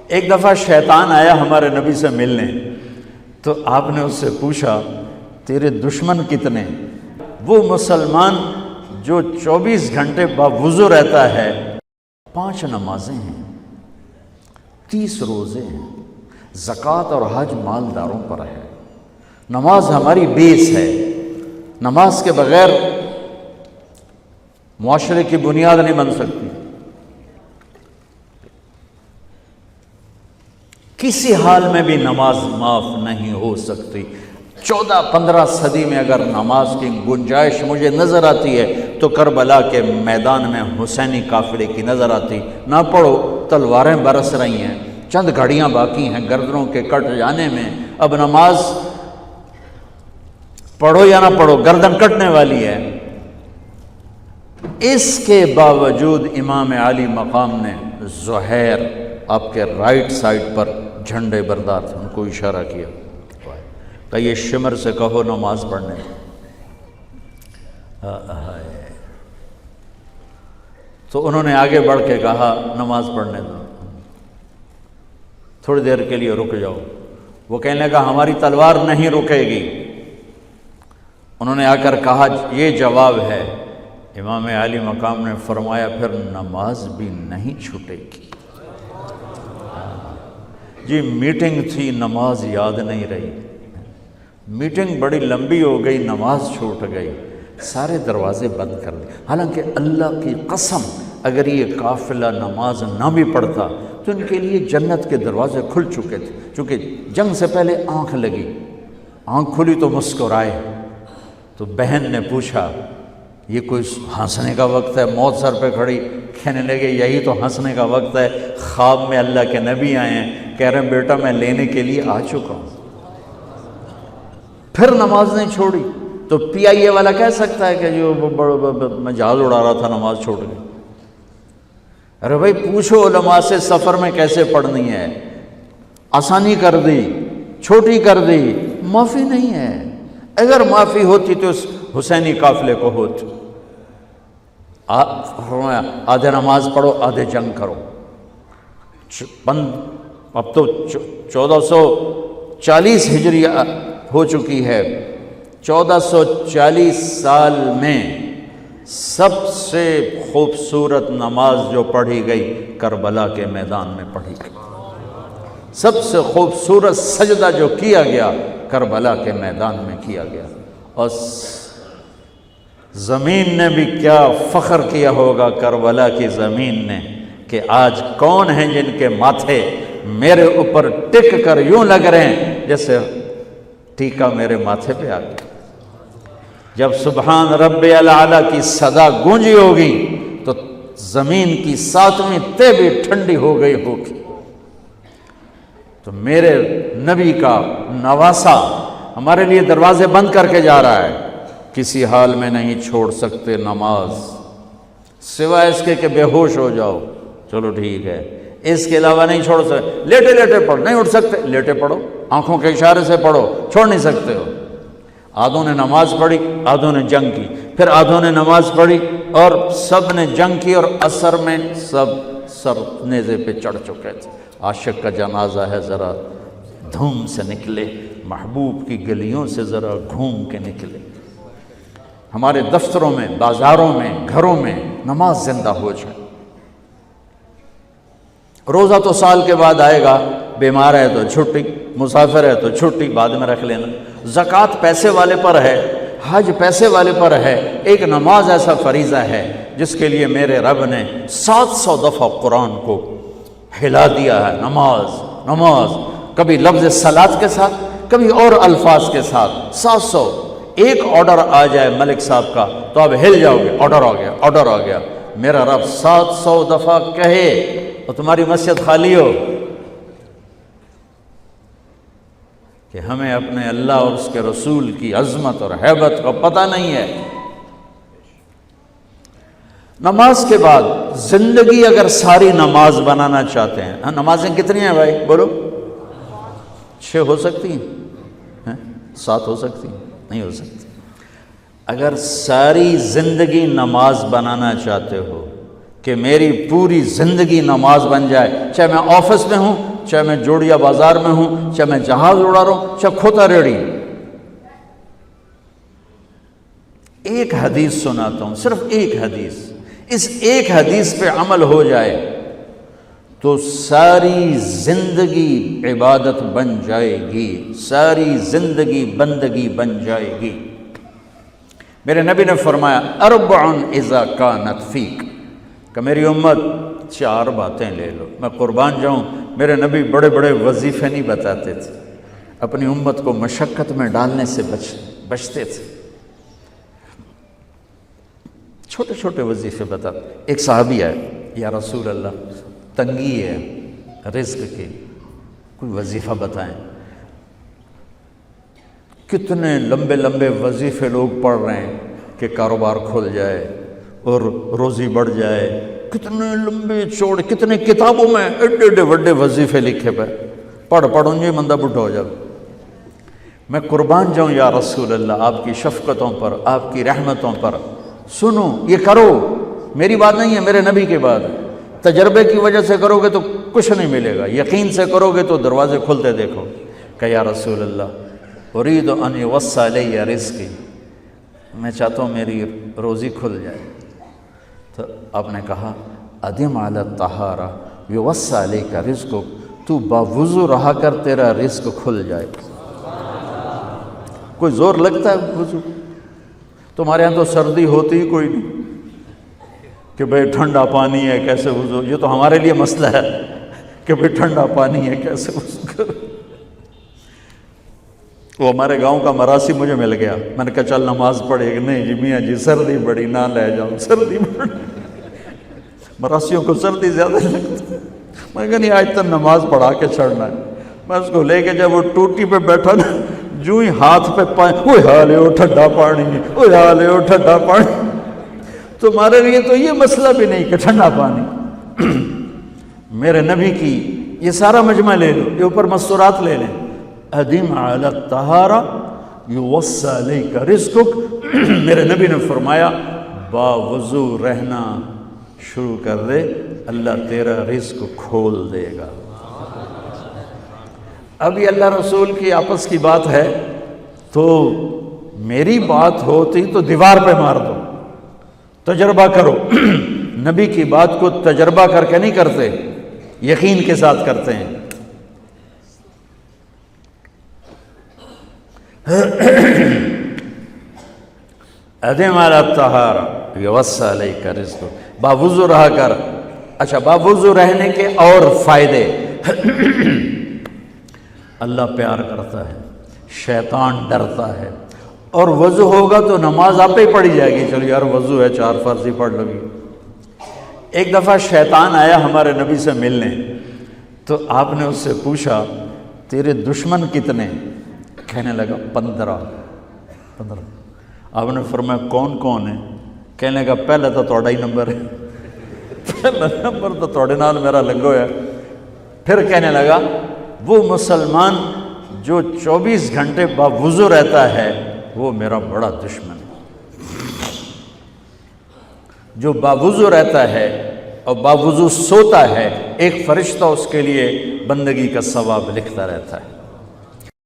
ایک دفعہ شیطان آیا ہمارے نبی سے ملنے، تو آپ نے اس سے پوچھا تیرے دشمن کتنے؟ وہ مسلمان جو 24 گھنٹے باوضو رہتا ہے، 5 نمازیں ہیں، 30 روزے ہیں، زکوٰۃ اور حج مالداروں پر ہے۔ نماز ہماری بیس ہے، نماز کے بغیر معاشرے کی بنیاد نہیں بن سکتی۔ کسی حال میں بھی نماز معاف نہیں ہو سکتی۔ 14-15 صدی میں اگر نماز کی گنجائش مجھے نظر آتی ہے تو کربلا کے میدان میں حسینی قافلے کی نظر آتی۔ نہ پڑھو، تلواریں برس رہی ہیں، چند گھڑیاں باقی ہیں گردنوں کے کٹ جانے میں، اب نماز پڑھو یا نہ پڑھو گردن کٹنے والی ہے۔ اس کے باوجود امام عالی مقام نے زہیر آپ کے رائٹ سائڈ پر جھنڈے بردار تھے، ان کو اشارہ کیا کہ یہ شمر سے کہو نماز پڑھنے۔ تو انہوں نے آگے بڑھ کے کہا نماز پڑھنے دو، تھوڑی دیر کے لیے رک جاؤ۔ وہ کہنے لگا ہماری تلوار نہیں رکے گی۔ انہوں نے آ کر کہا یہ جواب ہے۔ امام عالی مقام نے فرمایا پھر نماز بھی نہیں چھوٹے گی۔ جی میٹنگ تھی، نماز یاد نہیں رہی، میٹنگ بڑی لمبی ہو گئی، نماز چھوٹ گئی، سارے دروازے بند کر دیے۔ حالانکہ اللہ کی قسم اگر یہ قافلہ نماز نہ بھی پڑھتا تو ان کے لیے جنت کے دروازے کھل چکے تھے، چونکہ جنگ سے پہلے آنکھ لگی، آنکھ کھلی تو مسکرائے۔ تو بہن نے پوچھا یہ کوئی ہنسنے کا وقت ہے؟ موت سر پہ کھڑی، کہنے لگے یہی تو ہنسنے کا وقت ہے۔ خواب میں اللہ کے نبی آئے ہیں، کہہ رہے ہیں بیٹا میں لینے کے لیے آ چکا ہوں۔ پھر نماز نہیں چھوڑی تو پی آئی اے والا کہہ سکتا ہے کہ جو میں جہاز اڑا رہا تھا نماز چھوڑ گئی۔ ارے بھائی پوچھو علماء سے سفر میں کیسے پڑھنی ہے، آسانی کر دی، چھوٹی کر دی، معافی نہیں ہے۔ اگر معافی ہوتی تو اس حسینی قافلے کو ہوتی۔ آدھے نماز پڑھو آدھے جنگ کرو۔ اب تو 1440 ہجری ہو چکی ہے، 1440 سال میں سب سے خوبصورت نماز جو پڑھی گئی کربلا کے میدان میں پڑھی گئی، سب سے خوبصورت سجدہ جو کیا گیا کربلا کے میدان میں کیا گیا۔ اور زمین نے بھی کیا فخر کیا ہوگا کربلا کی زمین نے کہ آج کون ہیں جن کے ماتھے میرے اوپر ٹک کر یوں لگ رہے ہیں جیسے ٹیکا میرے ماتھے پہ آ گیا۔ جب سبحان رب الاعلیٰ کی صدا گونجی ہوگی تو زمین کی 7ویں تہ بھی ٹھنڈی ہو گئی ہوگی۔ تو میرے نبی کا نواسا ہمارے لیے دروازے بند کر کے جا رہا ہے۔ کسی حال میں نہیں چھوڑ سکتے نماز، سوائے اس کے کہ بے ہوش ہو جاؤ، چلو ٹھیک ہے، اس کے علاوہ نہیں چھوڑ سکتے۔ لیٹے لیٹے پڑھو، نہیں اٹھ سکتے لیٹے پڑھو، آنکھوں کے اشارے سے پڑھو، چھوڑ نہیں سکتے ہو۔ آدھوں نے نماز پڑھی، آدھوں نے جنگ کی، پھر آدھوں نے نماز پڑھی اور سب نے جنگ کی، اور عصر میں سب سر نیزے پہ چڑھ چکے تھے۔ عاشق کا جنازہ ہے، ذرا دھوم سے نکلے، محبوب کی گلیوں سے ذرا گھوم کے نکلے۔ ہمارے دفتروں میں، بازاروں میں، گھروں میں نماز زندہ ہو جائے۔ روزہ تو سال کے بعد آئے گا، بیمار ہے تو چھٹی، مسافر ہے تو چھٹی بعد میں رکھ لینا۔ زکوٰۃ پیسے والے پر ہے، حج پیسے والے پر ہے، ایک نماز ایسا فریضہ ہے جس کے لیے میرے رب نے 700 دفعہ قرآن کو ہلا دیا ہے۔ نماز نماز، کبھی لفظ صلاۃ کے ساتھ، کبھی اور الفاظ کے ساتھ، 700۔ ایک آرڈر آ جائے ملک صاحب کا تو آپ ہل جاؤ گے، آرڈر آ گیا، آرڈر آ گیا۔ میرا رب 700 دفعہ کہے اور تمہاری مسجد خالی ہو کہ ہمیں اپنے اللہ اور اس کے رسول کی عظمت اور ہیبت کا پتہ نہیں ہے۔ نماز کے بعد زندگی اگر ساری نماز بنانا چاہتے ہیں، نمازیں کتنی ہیں بھائی بولو؟ 6 ہو سکتی ہیں، 7 ہو سکتی ہیں، نہیں ہو سکتی۔ اگر ساری زندگی نماز بنانا چاہتے ہو کہ میری پوری زندگی نماز بن جائے، چاہے میں آفس میں ہوں، چاہے میں جوڑیا بازار میں ہوں، چاہے میں جہاز اڑا رہا ہوں، چاہے کھوتا ریڑی۔ ایک حدیث سناتا ہوں، صرف ایک حدیث، اس ایک حدیث پہ عمل ہو جائے تو ساری زندگی عبادت بن جائے گی، ساری زندگی بندگی بن جائے گی۔ میرے نبی نے فرمایا اربع اذا کانت فیک، کہ میری امت 4 باتیں لے لو۔ میں قربان جاؤں، میرے نبی بڑے بڑے وظیفے نہیں بتاتے تھے، اپنی امت کو مشقت میں ڈالنے سے بچتے تھے، چھوٹے چھوٹے وظیفے بتاتے۔ ایک صحابی ہے، یا رسول اللہ تنگی ہے رزق کی، کوئی وظیفہ بتائیں۔ کتنے لمبے لمبے وظیفے لوگ پڑھ رہے ہیں کہ کاروبار کھل جائے اور روزی بڑھ جائے، کتنے لمبے چوڑے، کتنے کتابوں میں ایڈے ایڈے بڑے وظیفے لکھے پہ، پڑھوں یہ بندہ بڈھا ہو جائے۔ میں قربان جاؤں یا رسول اللہ آپ کی شفقتوں پر، آپ کی رحمتوں پر، سنو یہ کرو، میری بات نہیں ہے، میرے نبی کی بات ہے۔ تجربے کی وجہ سے کرو گے تو کچھ نہیں ملے گا، یقین سے کرو گے تو دروازے کھلتے دیکھو۔ کہ یا رسول اللہ ارید ان یوسع علی رزقی، میں چاہتا ہوں میری روزی کھل جائے۔ تو آپ نے کہا ادم علی الطہارہ یوسع علیک رزقک، تو باوضو رہا کر تیرا رزق کھل جائے۔ کوئی زور لگتا ہے وضو؟ تمہارے ہاں تو سردی ہوتی ہی کوئی نہیں کہ بھئی ٹھنڈا پانی ہے کیسے وضو، یہ تو ہمارے لیے مسئلہ ہے کہ بھئی ٹھنڈا پانی ہے کیسے وضو کرو۔ وہ ہمارے گاؤں کا مراسی مجھے مل گیا، میں نے کہا چل نماز پڑھے گی، نہیں جی میاں جی سردی بڑی، نہ لے جاؤں سردی بڑی، مراسیوں کو سردی زیادہ لگتی ہے۔ میں نے کہا نہیں آج تک نماز پڑھا کے چھڑنا ہے۔ میں اس کو لے کے جب وہ ٹوٹی پہ بیٹھا نا، جو ہی ہاتھ پہ پائے اوہ حالے او ٹھنڈا پانی، اوہ حالے او ٹھنڈا پانی۔ تمہارے لیے تو یہ مسئلہ بھی نہیں کہ ٹھنڈا پانی۔ میرے نبی کی یہ سارا مجمع لے لو، یہ اوپر مستورات لے لیں، ادم علی الطہارہ یوسع علیک رزقک۔ میرے نبی نے فرمایا باوضو رہنا شروع کر دے، اللہ تیرا رزق کھول دے گا۔ اب یہ اللہ رسول کی آپس کی بات ہے تو میری بات ہوتی تو دیوار پہ مار دو، تجربہ کرو۔ نبی کی بات کو تجربہ کر کے نہیں کرتے، یقین کے ساتھ کرتے ہیں۔ ادم علی الطہارہ یوسع علیک رزقک، باوضو رہا کر۔ اچھا باوضو رہنے کے اور فائدے، اللہ پیار کرتا ہے، شیطان ڈرتا ہے، اور وضو ہوگا تو نماز آپ ہی پڑھی جائے گی، چلو یار وضو ہے 4 فرض ہی پڑھ لو گی۔ ایک دفعہ شیطان آیا ہمارے نبی سے ملنے، تو آپ نے اس سے پوچھا تیرے دشمن کتنے؟ کہنے لگا 15۔ آپ نے فرمایا کون کون ہے؟ کہنے لگا پہلے تو تھوڑا ہی نمبر ہے، پہلا نمبر تو تھوڑے نال میرا لگو ہے۔ پھر کہنے لگا وہ مسلمان جو 24 گھنٹے باوضو رہتا ہے وہ میرا بڑا دشمن ہے۔ جو باوضو رہتا ہے اور باوضو سوتا ہے، ایک فرشتہ اس کے لیے بندگی کا ثواب لکھتا رہتا ہے۔